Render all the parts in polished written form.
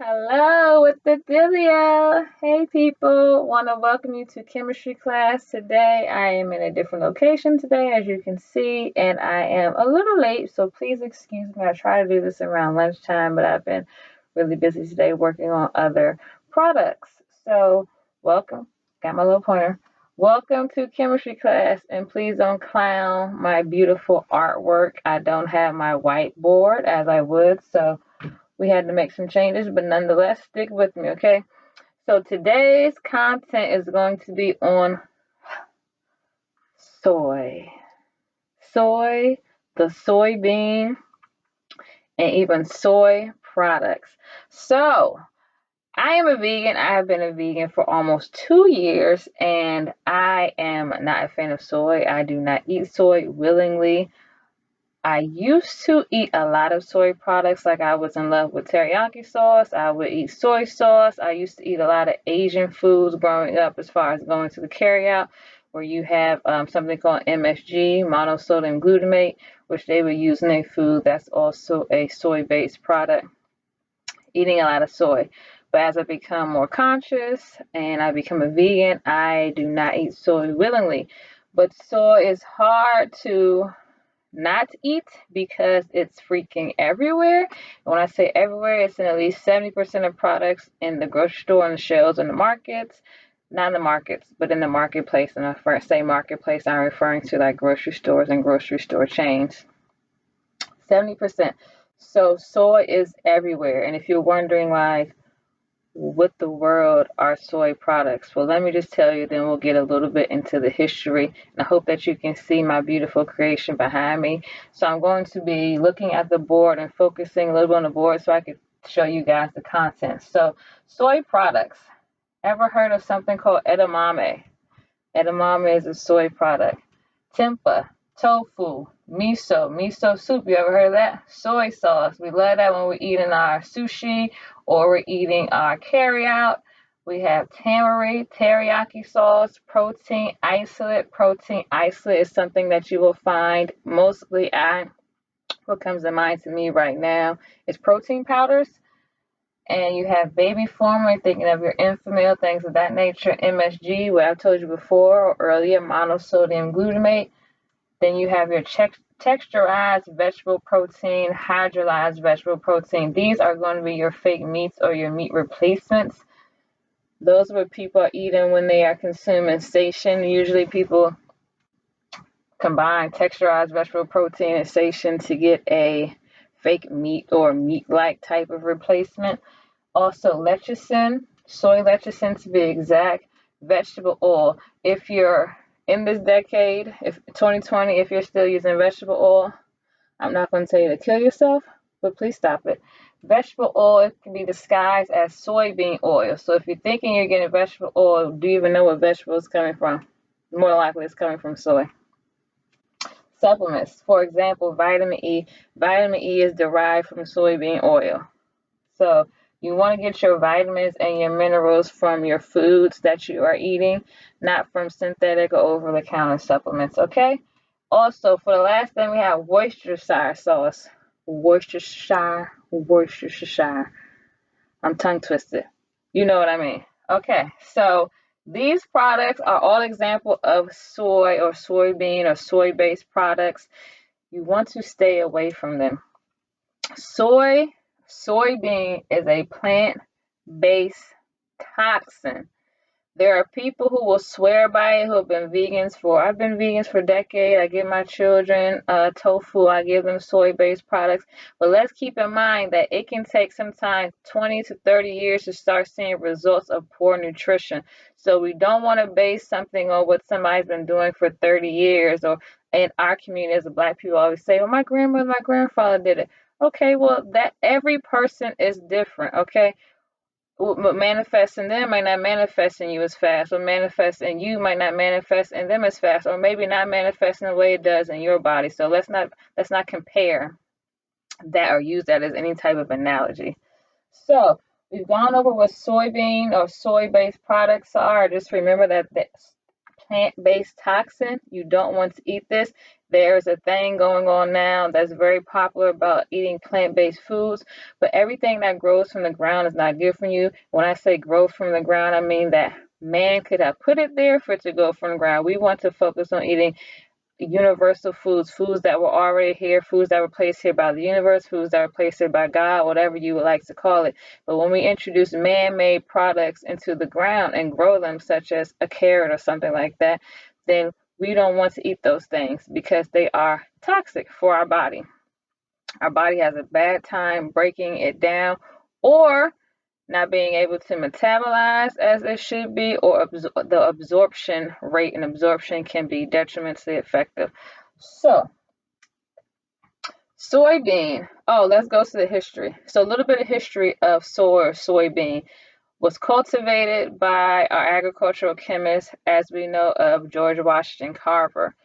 Hello, what's the dealio? Hey people, want to welcome you to chemistry class today. I am in a different location today, as you can see, and I am a little late, so please excuse me. I try to do this around lunchtime, but I've been really busy today working on other products. So, welcome. Got my little pointer. Welcome to chemistry class, and please don't clown my beautiful artwork. I don't have my whiteboard as I would, so we had to make some changes, but nonetheless, stick with me, okay? So today's content is going to be on soy. Soy, the soybean, and even soy products. So, I am a vegan. I have been a vegan for almost 2 years, and I am not a fan of soy. I do not eat soy willingly. I used to eat a lot of soy products, like I was in love with teriyaki sauce. I would eat soy sauce. I used to eat a lot of Asian foods growing up, as far as going to the carryout, where you have something called MSG, monosodium glutamate, which they would use in their food. That's also a soy-based product. Eating a lot of soy. But as I become more conscious and I become a vegan, I do not eat soy willingly. But soy is hard to not eat because it's freaking everywhere. And when I say everywhere, it's in at least 70% of products in the grocery store, on the shelves, in the markets. Not in the markets, but in the marketplace. And if I say marketplace, I'm referring to like grocery stores and grocery store chains. 70%. So soy is everywhere. And if you're wondering, like, what the world are soy products? Well, let me just tell you, then we'll get a little bit into the history. And I hope that you can see my beautiful creation behind me. So I'm going to be looking at the board and focusing a little bit on the board so I can show you guys the content. So soy products. Ever heard of something called edamame? Edamame is a soy product. Tempeh, tofu, miso soup. You ever heard of that? Soy sauce. We love that when we're eating our sushi or we're eating our carryout. We have tamari, teriyaki sauce, protein isolate. Protein isolate is something that you will find mostly at, what comes to mind to me right now is protein powders. And you have baby formula, thinking of your Enfamil, things of that nature. MSG, what I've told you before or earlier, monosodium glutamate. Then you have your texturized vegetable protein, hydrolyzed vegetable protein. These are going to be your fake meats or your meat replacements. Those are what people are eating when they are consuming sation. Usually people combine texturized vegetable protein and sation to get a fake meat or meat-like type of replacement. Also, lecithin, soy lecithin to be exact, vegetable oil. If you're in this decade, if 2020, if you're still using vegetable oil, I'm not going to tell you to kill yourself, but please stop it. Vegetable oil can be disguised as soybean oil. So if you're thinking you're getting vegetable oil, do you even know what vegetable it's coming from? More likely it's coming from soy. Supplements, for example, vitamin E. Vitamin E is derived from soybean oil. So you want to get your vitamins and your minerals from your foods that you are eating, not from synthetic or over-the-counter supplements, okay? Also, for the last thing, we have Worcestershire sauce. Worcestershire. I'm tongue twisted. You know what I mean. Okay, so these products are all example of soy or soybean or soy-based products. You want to stay away from them. Soybean is a plant-based toxin. There are people who will swear by it, who have been vegans for, I've been vegans for decades. I give my children tofu, I give them soy-based products. But let's keep in mind that it can take sometimes 20 to 30 years to start seeing results of poor nutrition. So we don't want to base something on what somebody's been doing for 30 years. Or in our community, as a black people always say, well, my grandmother, my grandfather did it. Okay, well, that every person is different, okay? What manifests in them might not manifest in you as fast. What manifests in you might not manifest in them as fast, or maybe not manifest in the way it does in your body. So let's not compare that or use that as any type of analogy. So we've gone over what soybean or soy-based products are. Just remember that the plant-based toxin, you don't want to eat this. There's a thing going on now that's very popular about eating plant-based foods, but everything that grows from the ground is not good for you. When I say growth from the ground, I mean that man could have put it there for it to go from the ground. We want to focus on eating universal foods, foods that were already here, foods that were placed here by the universe, foods that were placed here by God, whatever you would like to call it. But when we introduce man-made products into the ground and grow them, such as a carrot or something like that, then we don't want to eat those things because they are toxic for our body. Our body has a bad time breaking it down, or not being able to metabolize as it should be, or the absorption rate and absorption can be detrimentally effective. So, soybean. Oh, let's go to the history. So, a little bit of history of soy or soybean was cultivated by our agricultural chemist, as we know of George Washington Carver.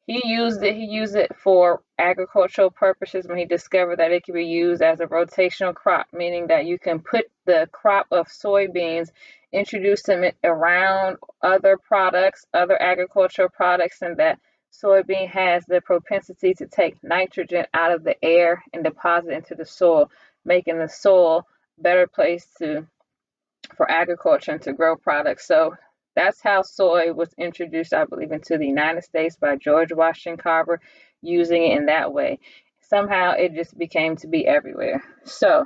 He used it for agricultural purposes when he discovered that it could be used as a rotational crop, meaning that you can put the crop of soybeans, introduce them around other products, other agricultural products, and that soybean has the propensity to take nitrogen out of the air and deposit into the soil, making the soil a better place for agriculture and to grow products. So that's how soy was introduced, I believe, into the United States by George Washington Carver, using it in that way. Somehow it just became to be everywhere. So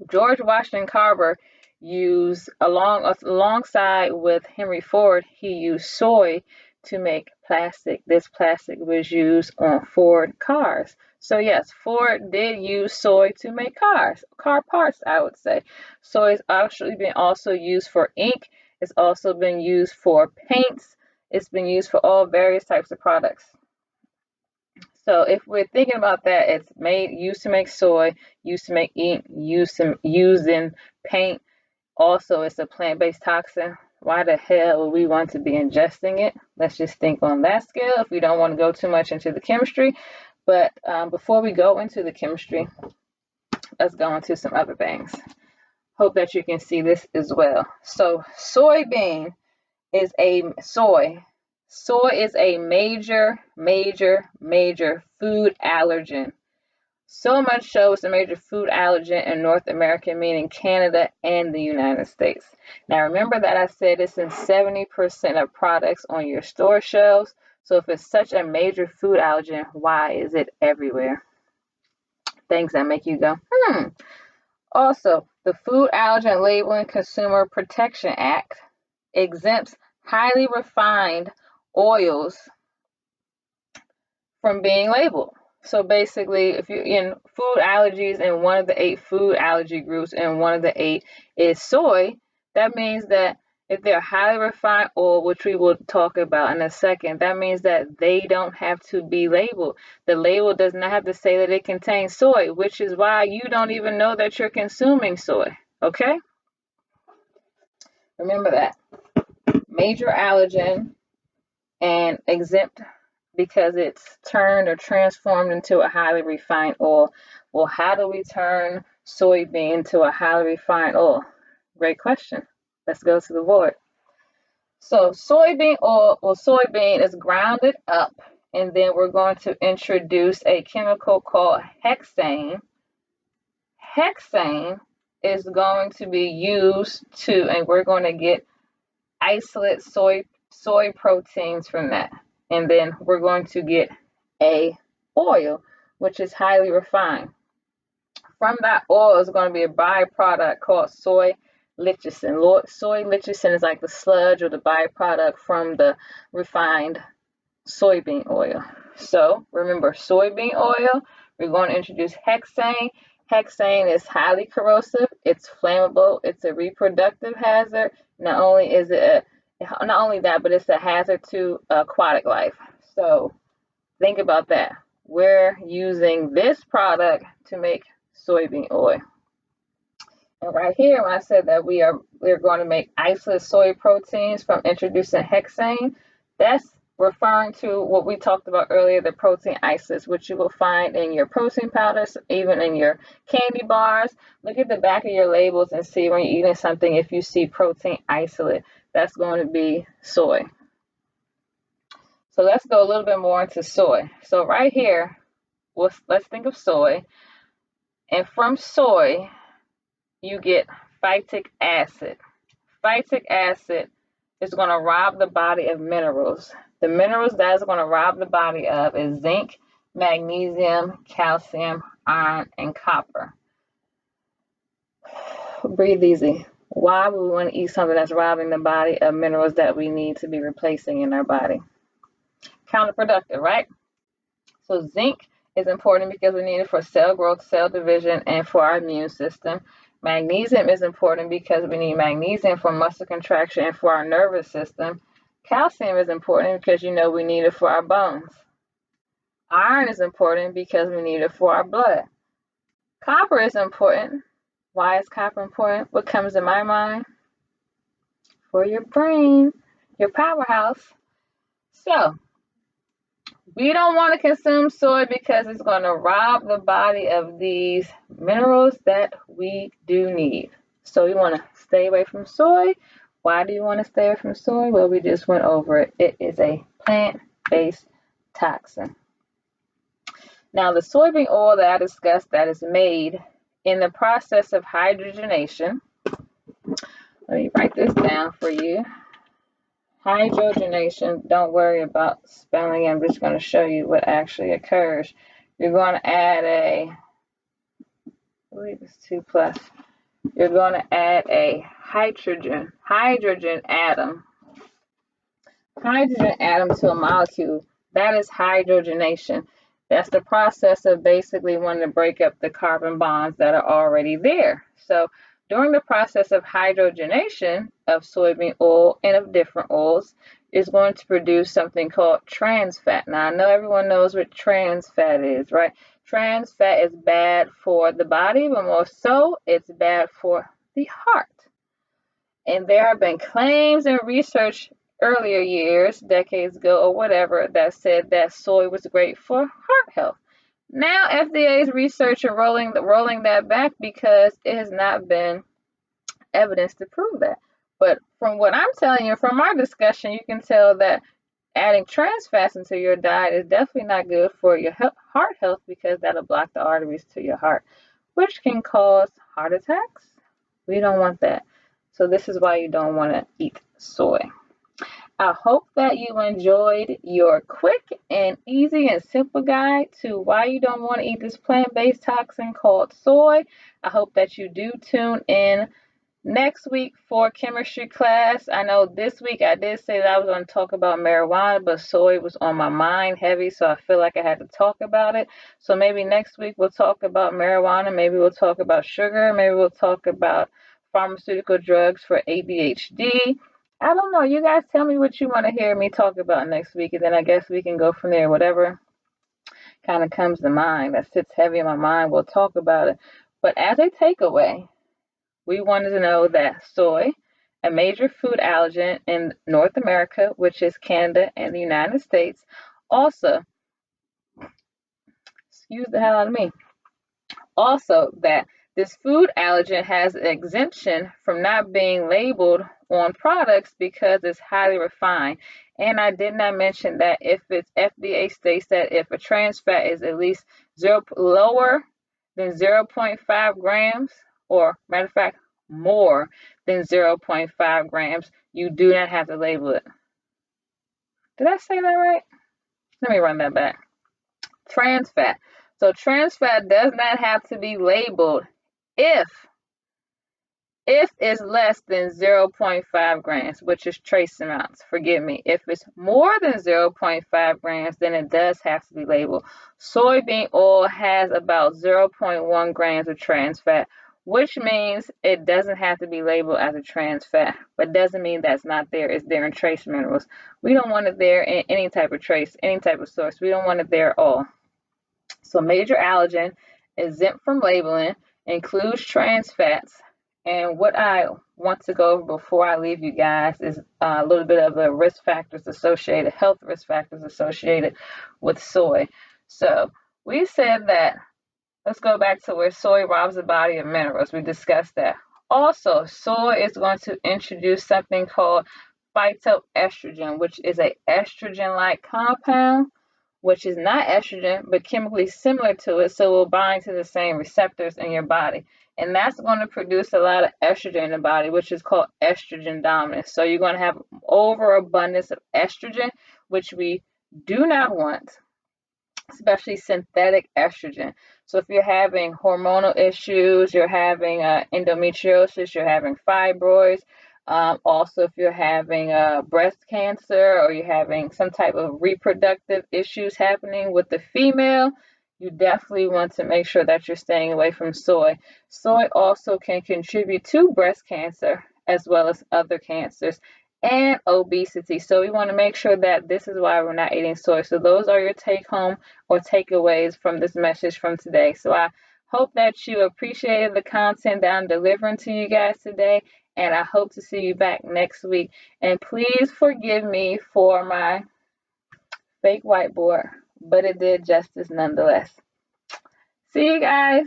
George Washington Carver used, alongside with Henry Ford, he used soy to make plastic. This plastic was used on Ford cars. So yes, Ford did use soy to make car parts, I would say. Soy has actually been also used for ink. It's also been used for paints. It's been used for all various types of products. So if we're thinking about that, it's used to make soy, used to make ink, used in paint. Also, it's a plant-based toxin. Why the hell would we want to be ingesting it? Let's just think on that scale if we don't want to go too much into the chemistry. But before we go into the chemistry, let's go into some other things. Hope that you can see this as well. So soybean is a soy. Soy is a major food allergen. So much so it's a major food allergen in North America, meaning Canada and the United States. Now remember that I said it's in 70% of products on your store shelves. So if it's such a major food allergen, why is it everywhere? Things that make you go, Also, the Food Allergen Labeling Consumer Protection Act exempts highly refined oils from being labeled. So basically, if you're in food allergies and one of the 8 food allergy groups and one of the 8 is soy, that means that if they're highly refined oil, which we will talk about in a second, that means that they don't have to be labeled. The label does not have to say that it contains soy, which is why you don't even know that you're consuming soy. Okay? Remember that. Major allergen and exempt because it's turned or transformed into a highly refined oil. Well, how do we turn soybean into a highly refined oil? Great question. Let's go to the board. So soybean oil, soybean is grounded up, and then we're going to introduce a chemical called hexane. Hexane is going to be used and we're going to get isolate soy proteins from that. And then we're going to get a oil, which is highly refined. From that oil is going to be a byproduct called soy lecithin. Soy lecithin is like the sludge or the byproduct from the refined soybean oil. So remember, soybean oil, we're going to introduce hexane. Hexane is highly corrosive, it's flammable, it's a reproductive hazard. Not only that, but it's a hazard to aquatic life. So think about that. We're using this product to make soybean oil. And right here, when I said that we're going to make isolate soy proteins from introducing hexane, that's referring to what we talked about earlier, the protein isolates, which you will find in your protein powders, even in your candy bars. Look at the back of your labels and see when you're eating something, if you see protein isolate, that's going to be soy. So let's go a little bit more into soy. So right here, let's think of soy. And from soy, you get phytic acid. Phytic acid is going to rob the body of minerals. The minerals that is going to rob the body of is zinc, magnesium, calcium, iron, and copper. Breathe easy. Why would we want to eat something that's robbing the body of minerals that we need to be replacing in our body? Counterproductive, right? So zinc is important because we need it for cell growth, cell division, and for our immune system. Magnesium is important because we need magnesium for muscle contraction and for our nervous system. Calcium is important because we need it for our bones. Iron is important because we need it for our blood. Copper is important. Why is copper important? What comes to my mind? For your brain, your powerhouse. So, we don't want to consume soy because it's going to rob the body of these minerals that we do need. So we want to stay away from soy. Why do you want to stay away from soy? Well, we just went over it. It is a plant-based toxin. Now, the soybean oil that I discussed that is made in the process of hydrogenation. Let me write this down for you. Hydrogenation, don't worry about spelling. I'm just going to show you what actually occurs. You're going to add I believe it's 2 plus. You're going to add a hydrogen atom to a molecule. That is hydrogenation. That's the process of basically wanting to break up the carbon bonds that are already there. So during the process of hydrogenation of soybean oil and of different oils, is going to produce something called trans fat. Now, I know everyone knows what trans fat is, right? Trans fat is bad for the body, but more so, it's bad for the heart. And there have been claims and research earlier years, decades ago or whatever, that said that soy was great for heart health. Now FDA is researching rolling that back because it has not been evidence to prove that. But from what I'm telling you, from our discussion, you can tell that adding trans fats into your diet is definitely not good for your heart health because that'll block the arteries to your heart, which can cause heart attacks. We don't want that. So this is why you don't want to eat soy. I hope that you enjoyed your quick and easy and simple guide to why you don't want to eat this plant-based toxin called soy. I hope that you do tune in next week for chemistry class. I know this week I did say that I was going to talk about marijuana, but soy was on my mind heavy, so I feel like I had to talk about it. So maybe next week we'll talk about marijuana, maybe we'll talk about sugar, maybe we'll talk about pharmaceutical drugs for ADHD. I don't know. You guys tell me what you want to hear me talk about next week, and then I guess we can go from there. Whatever kind of comes to mind that sits heavy in my mind, we'll talk about it. But as a takeaway, we wanted to know that soy, a major food allergen in North America, which is Canada and the United States, also, excuse the hell out of me, also that this food allergen has an exemption from not being labeled on products because it's highly refined. And I did not mention that if it's FDA states that if a trans fat is at least lower than 0.5 grams, or matter of fact, more than 0.5 grams, you do not have to label it. Did I say that right? Let me run that back. Trans fat. So trans fat does not have to be labeled if it's less than 0.5 grams, which is trace amounts. Forgive me. If it's more than 0.5 grams, then it does have to be labeled. Soybean oil has about 0.1 grams of trans fat, which means it doesn't have to be labeled as a trans fat, but doesn't mean that's not there. It's there in trace minerals. We don't want it there in any type of trace, any type of source. We don't want it there at all. So major allergen, exempt from labeling, includes trans fats. And what I want to go over before I leave you guys is a little bit of the risk factors associated, health risk factors associated with soy. So we said that, let's go back to where soy robs the body of minerals. We discussed that. Also, soy is going to introduce something called phytoestrogen, which is a estrogen-like compound, which is not estrogen, but chemically similar to it, so it will bind to the same receptors in your body. And that's going to produce a lot of estrogen in the body, which is called estrogen dominance. So you're going to have overabundance of estrogen, which we do not want, especially synthetic estrogen. So if you're having hormonal issues, you're having endometriosis, you're having fibroids, also if you're having breast cancer, or you're having some type of reproductive issues happening with the female, you definitely want to make sure that you're staying away from soy. Soy also can contribute to breast cancer as well as other cancers and obesity. So we want to make sure that this is why we're not eating soy. So those are your take home or takeaways from this message from today. So I hope that you appreciated the content that I'm delivering to you guys today, and I hope to see you back next week. And please forgive me for my fake whiteboard, but it did justice nonetheless. See you guys.